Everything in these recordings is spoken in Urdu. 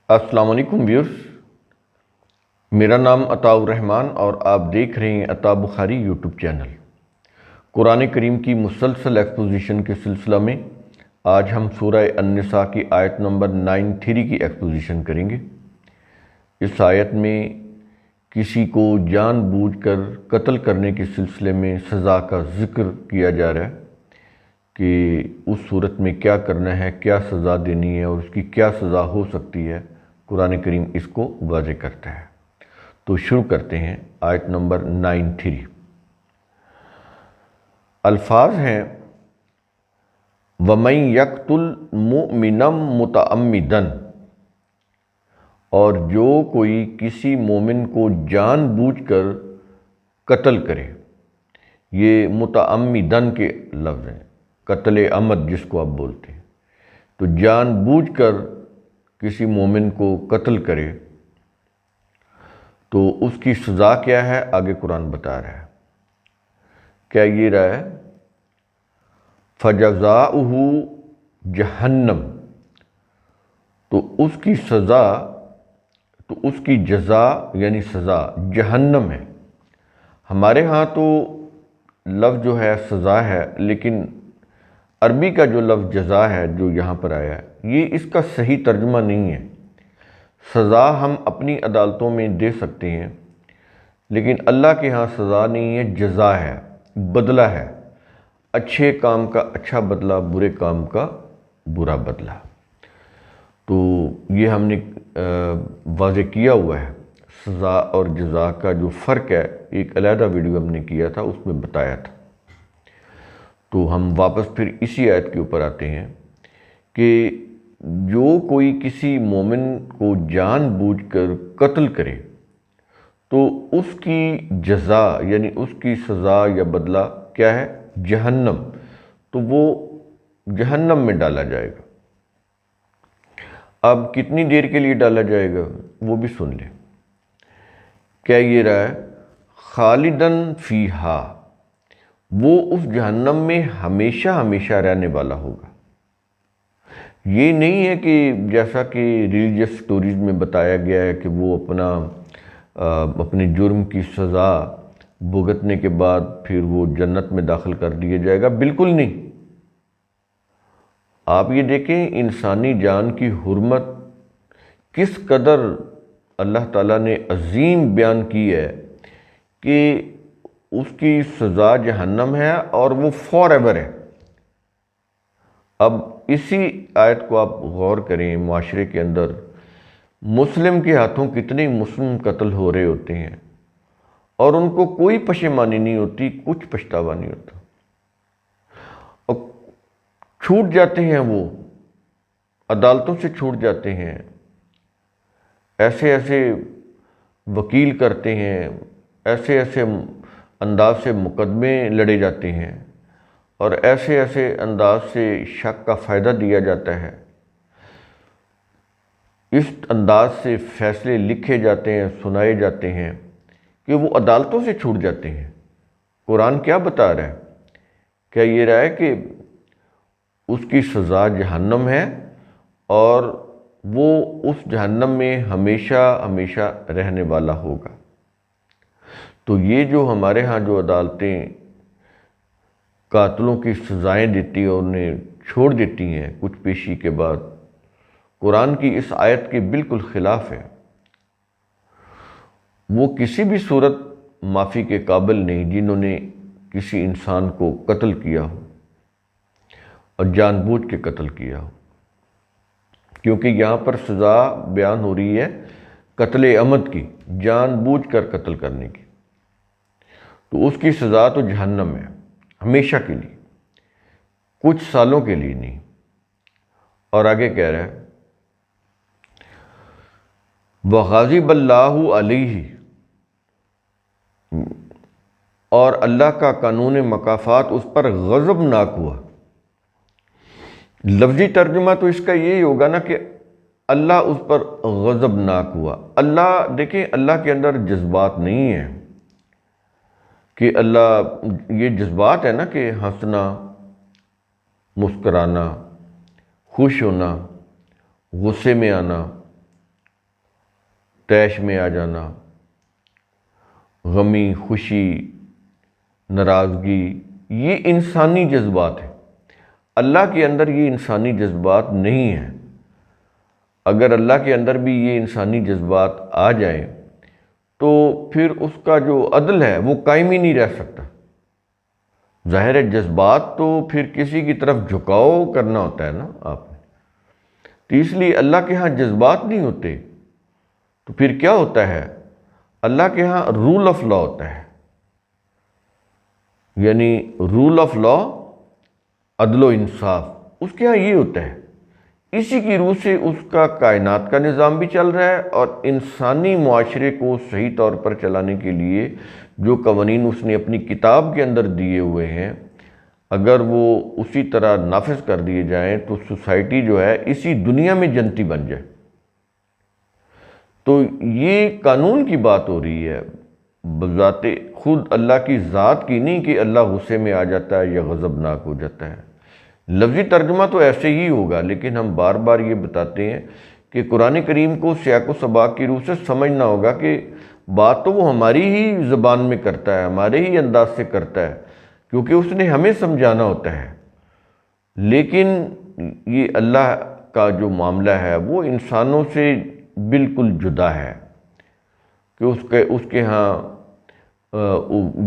السلام علیکم ویورز، میرا نام عطاء الرحمن اور آپ دیکھ رہے ہیں عطاء بخاری یوٹیوب چینل۔ قرآن کریم کی مسلسل ایکسپوزیشن کے سلسلہ میں آج ہم سورہ النساء کی آیت نمبر 93 کی ایکسپوزیشن کریں گے۔ اس آیت میں کسی کو جان بوجھ کر قتل کرنے کے سلسلے میں سزا کا ذکر کیا جا رہا ہے کہ اس صورت میں کیا کرنا ہے، کیا سزا دینی ہے اور اس کی کیا سزا ہو سکتی ہے۔ قرآن کریم اس کو واضح کرتا ہے۔ تو شروع کرتے ہیں آیت نمبر 93۔ الفاظ ہیں وَمَن يَقْتُلْ مُؤْمِنًا مُتَعَمِّدًا، اور جو کوئی کسی مومن کو جان بوجھ کر قتل کرے۔ یہ متعمدن کے لفظ ہیں، قتل عمد جس کو آپ بولتے ہیں۔ تو جان بوجھ کر کسی مومن کو قتل کرے تو اس کی سزا کیا ہے، آگے قرآن بتا رہا ہے۔ کیا یہ رہا ہے فَجَزَاؤُهُ جہنم، تو اس کی سزا، تو اس کی جزا یعنی سزا جہنم ہے۔ ہمارے ہاں تو لفظ جو ہے سزا ہے، لیکن عربی کا جو لفظ جزا ہے جو یہاں پر آیا ہے، یہ اس کا صحیح ترجمہ نہیں ہے۔ سزا ہم اپنی عدالتوں میں دے سکتے ہیں، لیکن اللہ کے ہاں سزا نہیں ہے، جزا ہے، بدلہ ہے۔ اچھے کام کا اچھا بدلہ، برے کام کا برا بدلہ۔ تو یہ ہم نے واضح کیا ہوا ہے۔ سزا اور جزا کا جو فرق ہے، ایک علیحدہ ویڈیو ہم نے کیا تھا، اس میں بتایا تھا۔ تو ہم واپس پھر اسی آیت کے اوپر آتے ہیں کہ جو کوئی کسی مومن کو جان بوجھ کر قتل کرے تو اس کی جزا یعنی اس کی سزا یا بدلہ کیا ہے، جہنم۔ تو وہ جہنم میں ڈالا جائے گا۔ اب کتنی دیر کے لیے ڈالا جائے گا وہ بھی سن لیں۔ کیا یہ رہا ہے خالدن فیہا، وہ اس جہنم میں ہمیشہ ہمیشہ رہنے والا ہوگا۔ یہ نہیں ہے کہ جیسا کہ ریلیجس سٹوریز میں بتایا گیا ہے کہ وہ اپنے جرم کی سزا بھگتنے کے بعد پھر وہ جنت میں داخل کر دیا جائے گا، بالکل نہیں۔ آپ یہ دیکھیں انسانی جان کی حرمت کس قدر اللہ تعالیٰ نے عظیم بیان کی ہے کہ اس کی سزا جہنم ہے اور وہ فار ایور ہے۔ اب اسی آیت کو آپ غور کریں، معاشرے کے اندر مسلم کے ہاتھوں کتنے مسلم قتل ہو رہے ہوتے ہیں اور ان کو کوئی پشیمانی نہیں ہوتی، کچھ پچھتاوا نہیں ہوتا، اور چھوٹ جاتے ہیں، وہ عدالتوں سے چھوٹ جاتے ہیں، ایسے ایسے وکیل کرتے ہیں، ایسے ایسے انداز سے مقدمے لڑے جاتے ہیں اور ایسے ایسے انداز سے شک کا فائدہ دیا جاتا ہے، اس انداز سے فیصلے لکھے جاتے ہیں، سنائے جاتے ہیں کہ وہ عدالتوں سے چھوٹ جاتے ہیں۔ قرآن کیا بتا رہا ہے؟ کیا یہ رہا ہے کہ اس کی سزا جہنم ہے اور وہ اس جہنم میں ہمیشہ ہمیشہ رہنے والا ہوگا۔ تو یہ جو ہمارے ہاں جو عدالتیں قاتلوں کی سزائیں دیتی ہیں اور انہیں چھوڑ دیتی ہیں کچھ پیشی کے بعد، قرآن کی اس آیت کے بالکل خلاف ہے۔ وہ کسی بھی صورت معافی کے قابل نہیں جنہوں نے کسی انسان کو قتل کیا ہو اور جان بوجھ کے قتل کیا ہو، کیونکہ یہاں پر سزا بیان ہو رہی ہے قتل عمد کی، جان بوجھ کر قتل کرنے کی۔ تو اس کی سزا تو جہنم ہے، ہمیشہ کے لیے، کچھ سالوں کے لیے نہیں۔ اور آگے کہہ رہا ہے وَغَضِبَ اللَّهُ عَلَيْهِ، اور اللہ کا قانون مکافات اس پر غضبناک ہوا۔ لفظی ترجمہ تو اس کا یہی ہوگا نا کہ اللہ اس پر غضبناک ہوا۔ اللہ دیکھیں، اللہ کے اندر جذبات نہیں ہیں کہ اللہ، یہ جذبات ہے نا کہ ہنسنا، مسکرانا، خوش ہونا، غصے میں آنا، طیش میں آ جانا، غمی، خوشی، ناراضگی، یہ انسانی جذبات ہیں۔ اللہ کے اندر یہ انسانی جذبات نہیں ہیں۔ اگر اللہ کے اندر بھی یہ انسانی جذبات آ جائیں تو پھر اس کا جو عدل ہے وہ قائم ہی نہیں رہ سکتا۔ ظاہر ہے جذبات تو پھر کسی کی طرف جھکاؤ کرنا ہوتا ہے نا آپ نے، تو اس لیے اللہ کے ہاں جذبات نہیں ہوتے تو پھر کیا ہوتا ہے؟ اللہ کے ہاں رول آف لا ہوتا ہے، یعنی رول آف لا، عدل و انصاف، اس کے ہاں یہ ہوتا ہے۔ اسی کی روح سے اس کا کائنات کا نظام بھی چل رہا ہے، اور انسانی معاشرے کو صحیح طور پر چلانے کے لیے جو قوانین اس نے اپنی کتاب کے اندر دیے ہوئے ہیں، اگر وہ اسی طرح نافذ کر دیے جائیں تو سوسائٹی جو ہے اسی دنیا میں جنتی بن جائے۔ تو یہ قانون کی بات ہو رہی ہے، بذات خود اللہ کی ذات کی نہیں کہ اللہ غصے میں آ جاتا ہے یا غضبناک ہو جاتا ہے۔ لفظی ترجمہ تو ایسے ہی ہوگا، لیکن ہم بار بار یہ بتاتے ہیں کہ قرآن کریم کو سیاق و سباق کی روح سے سمجھنا ہوگا کہ بات تو وہ ہماری ہی زبان میں کرتا ہے، ہمارے ہی انداز سے کرتا ہے، کیونکہ اس نے ہمیں سمجھانا ہوتا ہے۔ لیکن یہ اللہ کا جو معاملہ ہے وہ انسانوں سے بالکل جدا ہے، کہ اس کے ہاں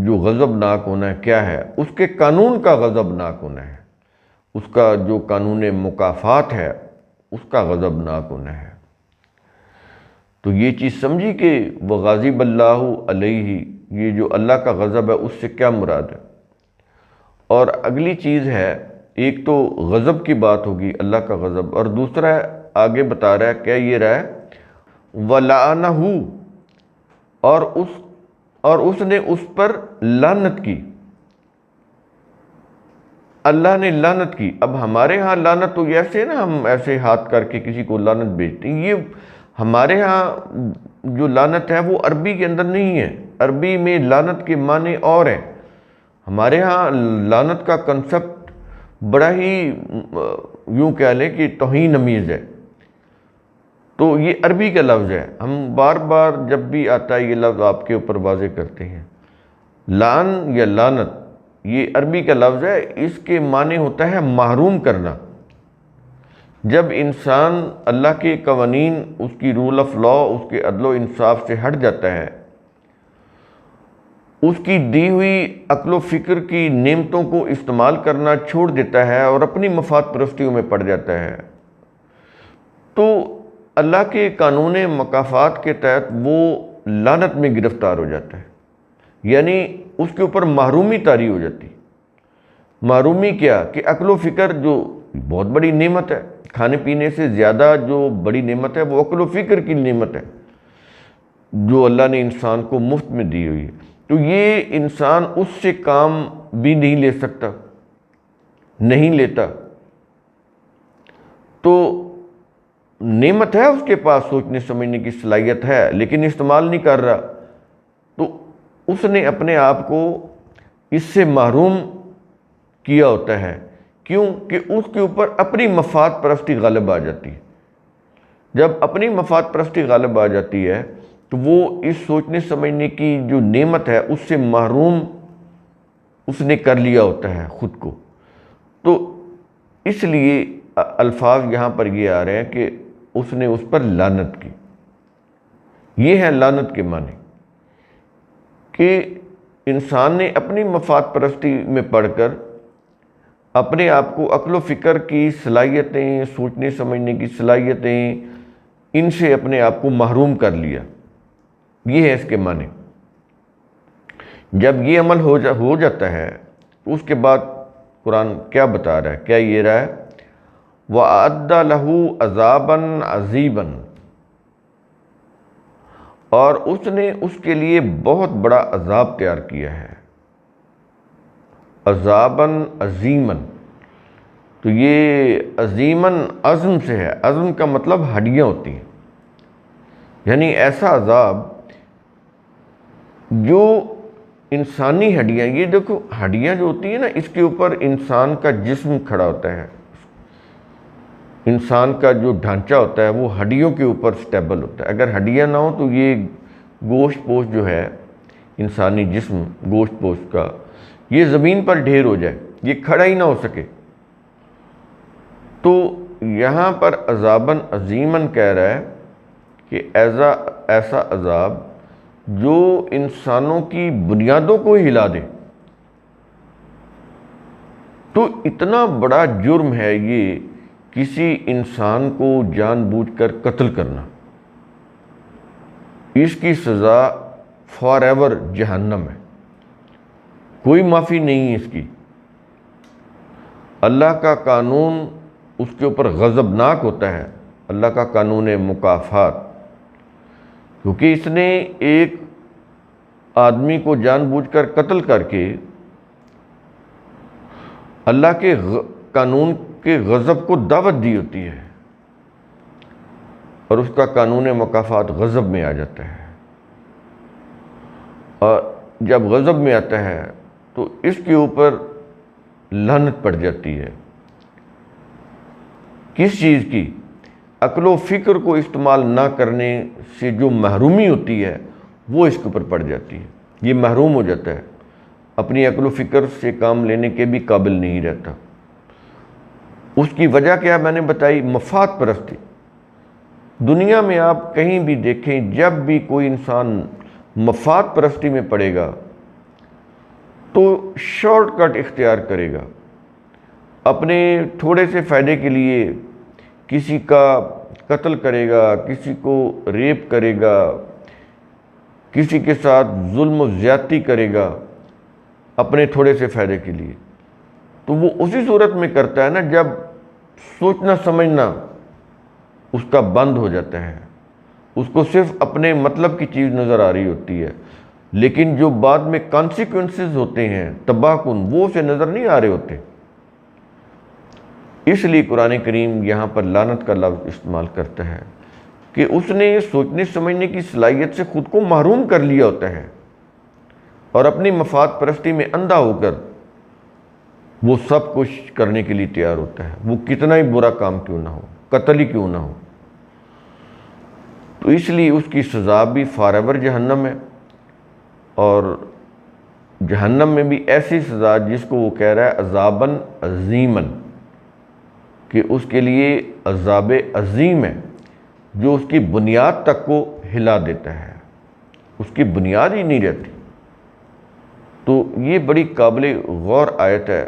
جو غضبناک ہونا ہے کیا ہے، اس کے قانون کا غضبناک ہونا ہے، اس کا جو قانون مکافات ہے اس کا غضبناک ہونا ہے۔ تو یہ چیز سمجھی کہ وغاضب اللہ علیہ، یہ جو اللہ کا غضب ہے اس سے کیا مراد ہے۔ اور اگلی چیز ہے، ایک تو غضب کی بات ہوگی، اللہ کا غضب، اور دوسرا آگے بتا رہا ہے کیا یہ رہا ہے وَلَعَنَهُ، اور اس نے اس پر لعنت کی، اللہ نے لعنت کی۔ اب ہمارے ہاں لعنت تو ایسے نا، ہم ایسے ہاتھ کر کے کسی کو لعنت بھیجتے ہیں، یہ ہمارے ہاں جو لعنت ہے وہ عربی کے اندر نہیں ہے۔ عربی میں لعنت کے معنی اور ہیں، ہمارے ہاں لعنت کا کنسپٹ بڑا ہی یوں کہہ لیں کہ توہین امیز ہے۔ تو یہ عربی کا لفظ ہے، ہم بار بار جب بھی آتا ہے یہ لفظ آپ کے اوپر واضح کرتے ہیں۔ لعن یا لعنت یہ عربی کا لفظ ہے، اس کے معنی ہوتا ہے محروم کرنا۔ جب انسان اللہ کے قوانین، اس کی رول آف لا، اس کے عدل و انصاف سے ہٹ جاتا ہے، اس کی دی ہوئی عقل و فکر کی نعمتوں کو استعمال کرنا چھوڑ دیتا ہے اور اپنی مفاد پرستیوں میں پڑ جاتا ہے، تو اللہ کے قانون مکافات کے تحت وہ لعنت میں گرفتار ہو جاتا ہے، یعنی اس کے اوپر محرومی طاری ہو جاتی۔ محرومی کیا کہ عقل و فکر جو بہت بڑی نعمت ہے، کھانے پینے سے زیادہ جو بڑی نعمت ہے وہ عقل و فکر کی نعمت ہے جو اللہ نے انسان کو مفت میں دی ہوئی ہے، تو یہ انسان اس سے کام بھی نہیں لے سکتا، نہیں لیتا، تو نعمت ہے اس کے پاس، سوچنے سمجھنے کی صلاحیت ہے لیکن استعمال نہیں کر رہا، تو اس نے اپنے آپ کو اس سے محروم کیا ہوتا ہے۔ کیوں کہ اس کے اوپر اپنی مفاد پرستی غالب آ جاتی ہے۔ جب اپنی مفاد پرستی غالب آ جاتی ہے تو وہ اس سوچنے سمجھنے کی جو نعمت ہے اس سے محروم اس نے کر لیا ہوتا ہے خود کو۔ تو اس لیے الفاظ یہاں پر یہ آ رہے ہیں کہ اس نے اس پر لعنت کی۔ یہ ہے لعنت کے معنی کہ انسان نے اپنی مفاد پرستی میں پڑھ کر اپنے آپ کو عقل و فکر کی صلاحیتیں، سوچنے سمجھنے کی صلاحیتیں، ان سے اپنے آپ کو محروم کر لیا، یہ ہے اس کے معنی۔ جب یہ عمل ہو جاتا ہے تو اس کے بعد قرآن کیا بتا رہا ہے؟ کیا یہ رہا ہے وَأَعَدَّ لَهُ عَذَابًا عَظِيمًا، اور اس نے اس کے لیے بہت بڑا عذاب تیار کیا ہے، عذابًا عظیمًا۔ تو یہ عظیمًا عزم سے ہے، عزم کا مطلب ہڈیاں ہوتی ہیں، یعنی ایسا عذاب جو انسانی ہڈیاں، یہ دیکھو ہڈیاں جو ہوتی ہیں نا، اس کے اوپر انسان کا جسم کھڑا ہوتا ہے، انسان کا جو ڈھانچہ ہوتا ہے وہ ہڈیوں کے اوپر سٹیبل ہوتا ہے. اگر ہڈیاں نہ ہوں تو یہ گوشت پوشت جو ہے انسانی جسم گوشت پوشت کا یہ زمین پر ڈھیر ہو جائے, یہ کھڑا ہی نہ ہو سکے. تو یہاں پر عذاباً عظیماً کہہ رہا ہے کہ ایسا عذاب جو انسانوں کی بنیادوں کو ہلا دے. تو اتنا بڑا جرم ہے یہ کسی انسان کو جان بوجھ کر قتل کرنا. اس کی سزا فار ایور جہنم ہے, کوئی معافی نہیں ہے اس کی. اللہ کا قانون اس کے اوپر غضبناک ہوتا ہے, اللہ کا قانون مکافات, کیونکہ اس نے ایک آدمی کو جان بوجھ کر قتل کر کے اللہ کے قانون کے غضب کو دعوت دی ہوتی ہے, اور اس کا قانون مکافات غضب میں آ جاتا ہے. اور جب غضب میں آتا ہے تو اس کے اوپر لعنت پڑ جاتی ہے. کس چیز کی؟ عقل و فکر کو استعمال نہ کرنے سے جو محرومی ہوتی ہے وہ اس کے اوپر پڑ جاتی ہے. یہ محروم ہو جاتا ہے, اپنی عقل و فکر سے کام لینے کے بھی قابل نہیں رہتا. اس کی وجہ کیا میں نے بتائی, مفاد پرستی. دنیا میں آپ کہیں بھی دیکھیں, جب بھی کوئی انسان مفاد پرستی میں پڑے گا تو شارٹ کٹ اختیار کرے گا. اپنے تھوڑے سے فائدے کے لیے کسی کا قتل کرے گا, کسی کو ریپ کرے گا, کسی کے ساتھ ظلم و زیادتی کرے گا اپنے تھوڑے سے فائدے کے لیے. تو وہ اسی صورت میں کرتا ہے نا جب سوچنا سمجھنا اس کا بند ہو جاتا ہے, اس کو صرف اپنے مطلب کی چیز نظر آ رہی ہوتی ہے, لیکن جو بعد میں کانسیکوینسز ہوتے ہیں تباہ کن وہ اسے نظر نہیں آ رہے ہوتے. اس لیے قرآن کریم یہاں پر لعنت کا لفظ استعمال کرتا ہے کہ اس نے سوچنے سمجھنے کی صلاحیت سے خود کو محروم کر لیا ہوتا ہے, اور اپنی مفاد پرستی میں اندھا ہو کر وہ سب کچھ کرنے کے لیے تیار ہوتا ہے, وہ کتنا ہی برا کام کیوں نہ ہو, قتل ہی کیوں نہ ہو. تو اس لیے اس کی سزا بھی فار ایور جہنم ہے, اور جہنم میں بھی ایسی سزا جس کو وہ کہہ رہا ہے عذاباً عظیماً, کہ اس کے لیے عذاب عظیم ہے جو اس کی بنیاد تک کو ہلا دیتا ہے, اس کی بنیاد ہی نہیں رہتی. تو یہ بڑی قابل غور آیت ہے.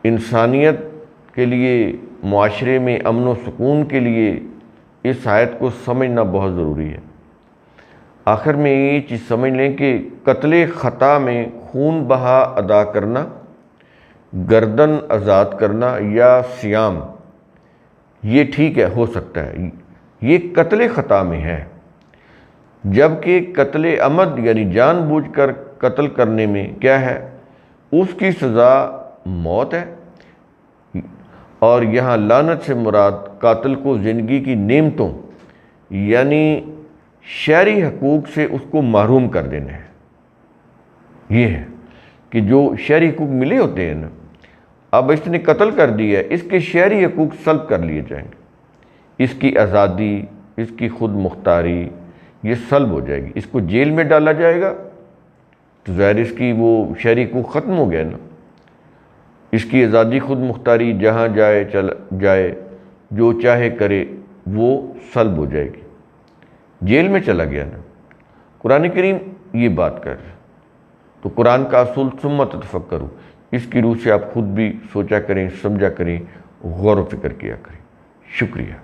انسانیت کے لیے, معاشرے میں امن و سکون کے لیے اس آیت کو سمجھنا بہت ضروری ہے. آخر میں یہ چیز سمجھ لیں کہ قتل خطا میں خون بہا ادا کرنا, گردن آزاد کرنا یا سیام, یہ ٹھیک ہے, ہو سکتا ہے, یہ قتل خطا میں ہے. جبکہ قتل عمد یعنی جان بوجھ کر قتل کرنے میں کیا ہے, اس کی سزا موت ہے. اور یہاں لعنت سے مراد قاتل کو زندگی کی نعمتوں یعنی شہری حقوق سے اس کو محروم کر دینا ہے. یہ ہے کہ جو شہری حقوق ملے ہوتے ہیں نا, اب اس نے قتل کر دیا ہے, اس کے شہری حقوق سلب کر لیے جائیں گے. اس کی آزادی, اس کی خود مختاری یہ سلب ہو جائے گی. اس کو جیل میں ڈالا جائے گا تو ظاہر اس کی وہ شہری حقوق ختم ہو گیا نا. اس کی آزادی خود مختاری جہاں جائے چل جائے, جو چاہے کرے, وہ سلب ہو جائے گی. جیل میں چلا گیا نا. قرآن کریم یہ بات کر رہا ہے. تو قرآن کا اصول ثم تتفکروا, اس کی روح سے آپ خود بھی سوچا کریں, سمجھا کریں, غور و فکر کیا کریں. شکریہ.